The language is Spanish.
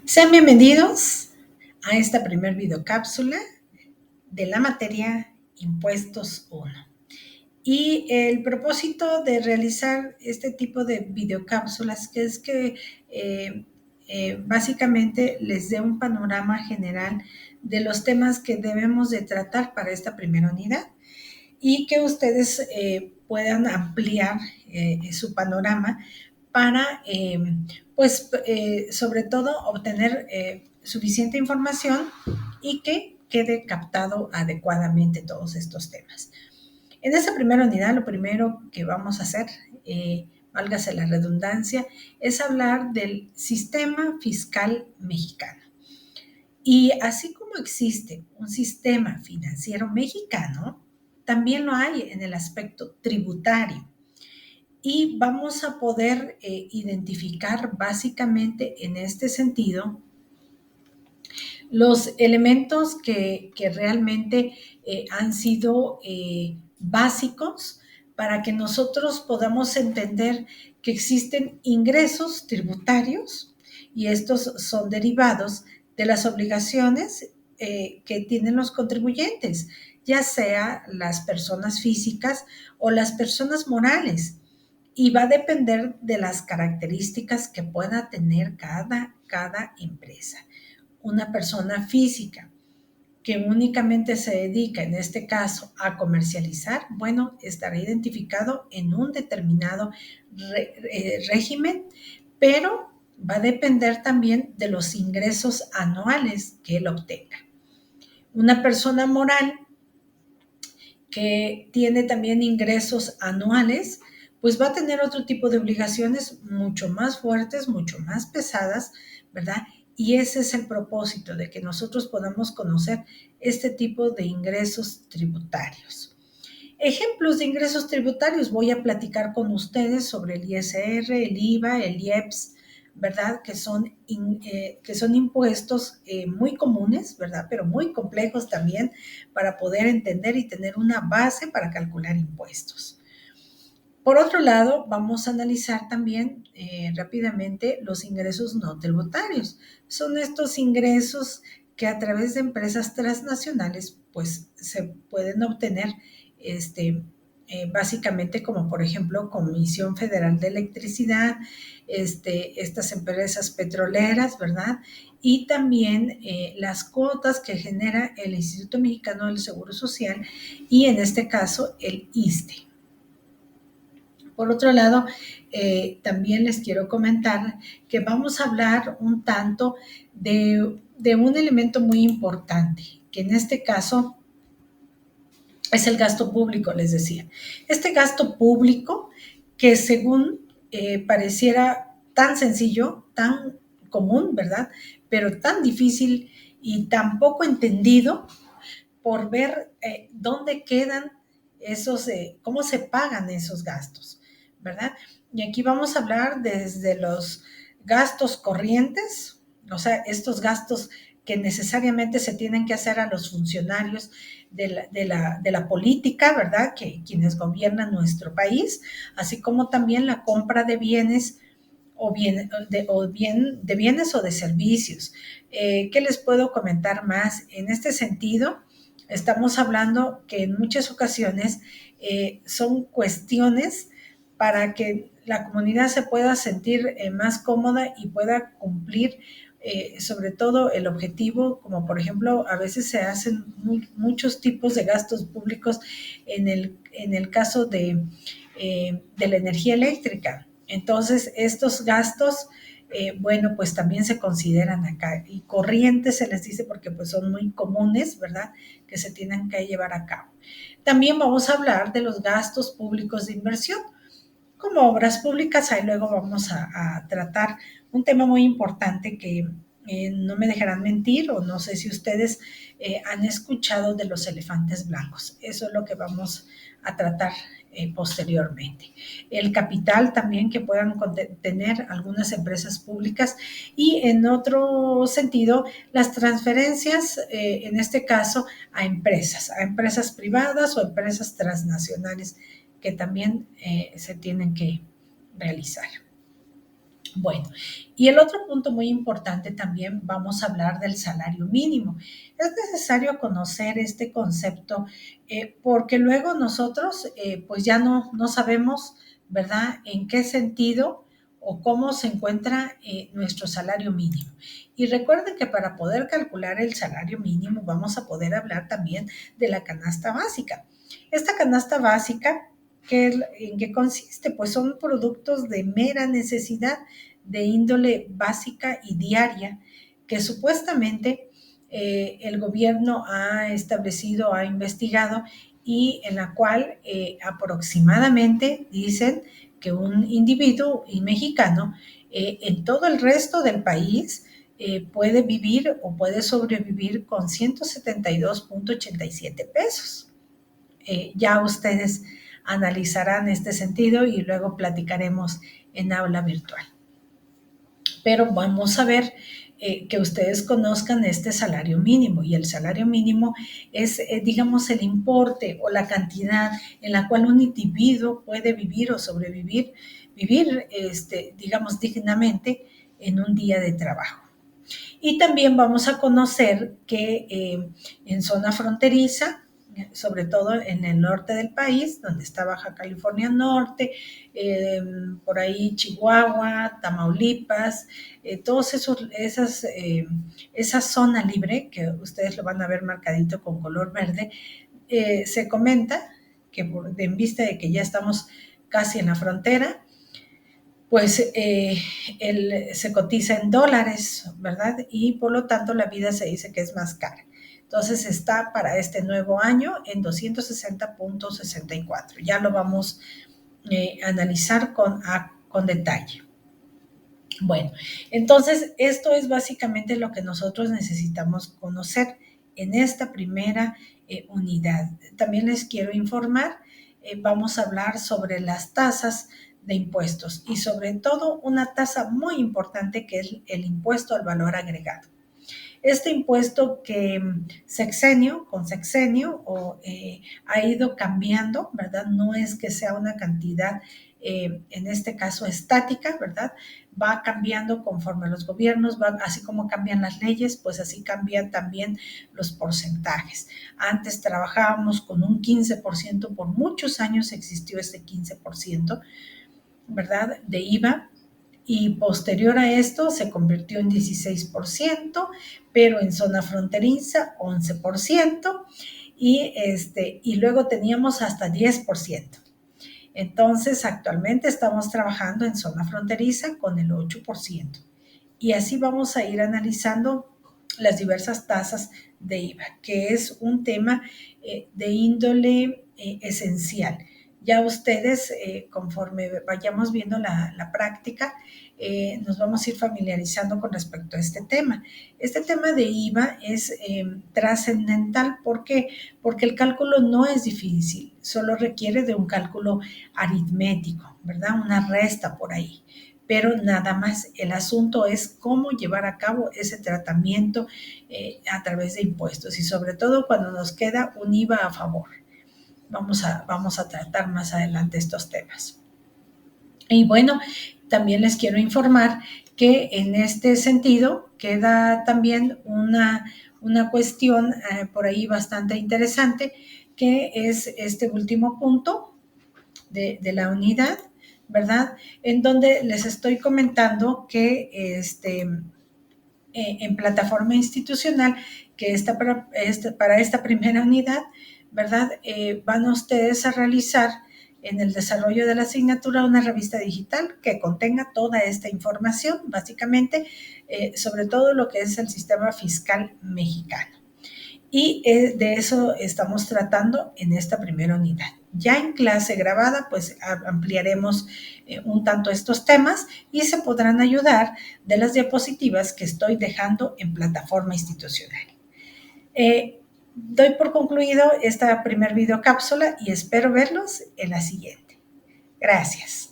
Sean bienvenidos a esta primer videocápsula de la materia Impuestos 1. Y el propósito de realizar este tipo de videocápsulas que es que básicamente les dé un panorama general de los temas que debemos de tratar para esta primera unidad y que ustedes puedan ampliar su panorama para, sobre todo, obtener suficiente información y que quede captado adecuadamente todos estos temas. En esta primera unidad, lo primero que vamos a hacer, válgase la redundancia, es hablar del sistema fiscal mexicano. Y así como existe un sistema financiero mexicano, también lo hay en el aspecto tributario. Y vamos a poder identificar básicamente en este sentido los elementos que realmente han sido básicos para que nosotros podamos entender que existen ingresos tributarios y estos son derivados de las obligaciones que tienen los contribuyentes, ya sea las personas físicas o las personas morales. Y va a depender de las características que pueda tener cada empresa. Una persona física que únicamente se dedica, en este caso, a comercializar, bueno, estará identificado en un determinado régimen, pero va a depender también de los ingresos anuales que él obtenga. Una persona moral que tiene también ingresos anuales, pues va a tener otro tipo de obligaciones mucho más fuertes, mucho más pesadas, ¿verdad? Y ese es el propósito de que nosotros podamos conocer este tipo de ingresos tributarios. Ejemplos de ingresos tributarios, voy a platicar con ustedes sobre el ISR, el IVA, el IEPS, ¿verdad? Que son impuestos muy comunes, ¿verdad? Pero muy complejos también para poder entender y tener una base para calcular impuestos. Por otro lado, vamos a analizar también rápidamente los ingresos no tributarios. Son estos ingresos que a través de empresas transnacionales pues se pueden obtener básicamente como por ejemplo Comisión Federal de Electricidad, estas empresas petroleras, ¿verdad? Y también las cuotas que genera el Instituto Mexicano del Seguro Social y en este caso el ISSSTE. Por otro lado, también les quiero comentar que vamos a hablar un tanto de un elemento muy importante, que en este caso es el gasto público, les decía. Este gasto público que según pareciera tan sencillo, tan común, ¿verdad? Pero tan difícil y tan poco entendido por ver dónde quedan esos, cómo se pagan esos gastos, ¿verdad? Y aquí vamos a hablar desde los gastos corrientes, o sea, estos gastos que necesariamente se tienen que hacer a los funcionarios de la política, ¿verdad? Que quienes gobiernan nuestro país, así como también la compra de bienes de bienes o de servicios. ¿Qué les puedo comentar más? En este sentido, estamos hablando que en muchas ocasiones son cuestiones para que la comunidad se pueda sentir más cómoda y pueda cumplir sobre todo el objetivo, como por ejemplo, a veces se hacen muchos tipos de gastos públicos en el caso de la energía eléctrica. Entonces, estos gastos, bueno, pues también se consideran acá. Y corrientes se les dice porque pues son muy comunes, ¿verdad? Que se tienen que llevar a cabo. También vamos a hablar de los gastos públicos de inversión. Como obras públicas, ahí luego vamos a tratar un tema muy importante que no me dejarán mentir, o no sé si ustedes han escuchado de los elefantes blancos. Eso es lo que vamos a tratar posteriormente. El capital también que puedan tener algunas empresas públicas y en otro sentido, las transferencias, en este caso, a empresas privadas o empresas transnacionales que también se tienen que realizar. Bueno, y el otro punto muy importante también vamos a hablar del salario mínimo. Es necesario conocer este concepto porque luego nosotros pues ya no sabemos, ¿verdad?, en qué sentido o cómo se encuentra nuestro salario mínimo. Y recuerden que para poder calcular el salario mínimo vamos a poder hablar también de la canasta básica. Esta canasta básica, ¿en qué consiste? Pues son productos de mera necesidad de índole básica y diaria que supuestamente el gobierno ha establecido, ha investigado y en la cual aproximadamente dicen que un individuo y mexicano en todo el resto del país puede vivir o puede sobrevivir con 172.87 pesos. Ya ustedes analizarán este sentido y luego platicaremos en aula virtual. Pero vamos a ver que ustedes conozcan este salario mínimo y el salario mínimo es, digamos, el importe o la cantidad en la cual un individuo puede vivir o sobrevivir, vivir, digamos, dignamente en un día de trabajo. Y también vamos a conocer que en zona fronteriza, sobre todo en el norte del país, donde está Baja California Norte, por ahí Chihuahua, Tamaulipas, esa zona libre, que ustedes lo van a ver marcadito con color verde, se comenta que en vista de que ya estamos casi en la frontera, pues se cotiza en dólares, ¿verdad? Y por lo tanto la vida se dice que es más cara. Entonces está para este nuevo año en 260.64. Ya lo vamos a analizar con detalle. Bueno, entonces esto es básicamente lo que nosotros necesitamos conocer en esta primera unidad. También les quiero informar, vamos a hablar sobre las tasas de impuestos y sobre todo una tasa muy importante que es el impuesto al valor agregado. Este impuesto que sexenio con sexenio ha ido cambiando, ¿verdad? No es que sea una cantidad, en este caso estática, ¿verdad? Va cambiando conforme los gobiernos van, así como cambian las leyes, pues así cambian también los porcentajes. Antes trabajábamos con un 15%, por muchos años existió este 15%, ¿verdad?, de IVA, y posterior a esto se convirtió en 16%, pero en zona fronteriza 11%, y luego teníamos hasta 10%. Entonces, actualmente estamos trabajando en zona fronteriza con el 8%. Y así vamos a ir analizando las diversas tasas de IVA, que es un tema de índole esencial. Ya ustedes, conforme vayamos viendo la práctica, nos vamos a ir familiarizando con respecto a este tema. Este tema de IVA es trascendental. ¿Por qué? Porque el cálculo no es difícil, solo requiere de un cálculo aritmético, ¿verdad? Una resta por ahí. Pero nada más, el asunto es cómo llevar a cabo ese tratamiento a través de impuestos y sobre todo cuando nos queda un IVA a favor. Vamos a tratar más adelante estos temas. Y bueno, también les quiero informar que en este sentido queda también una cuestión por ahí bastante interesante, que es este último punto de la unidad, ¿verdad? En donde les estoy comentando que en plataforma institucional, que para esta primera unidad, ¿verdad? Van ustedes a realizar en el desarrollo de la asignatura una revista digital que contenga toda esta información, básicamente, sobre todo lo que es el sistema fiscal mexicano. Y de eso estamos tratando en esta primera unidad. Ya en clase grabada, pues ampliaremos un tanto estos temas y se podrán ayudar de las diapositivas que estoy dejando en plataforma institucional. Doy por concluido esta primer videocápsula y espero verlos en la siguiente. Gracias.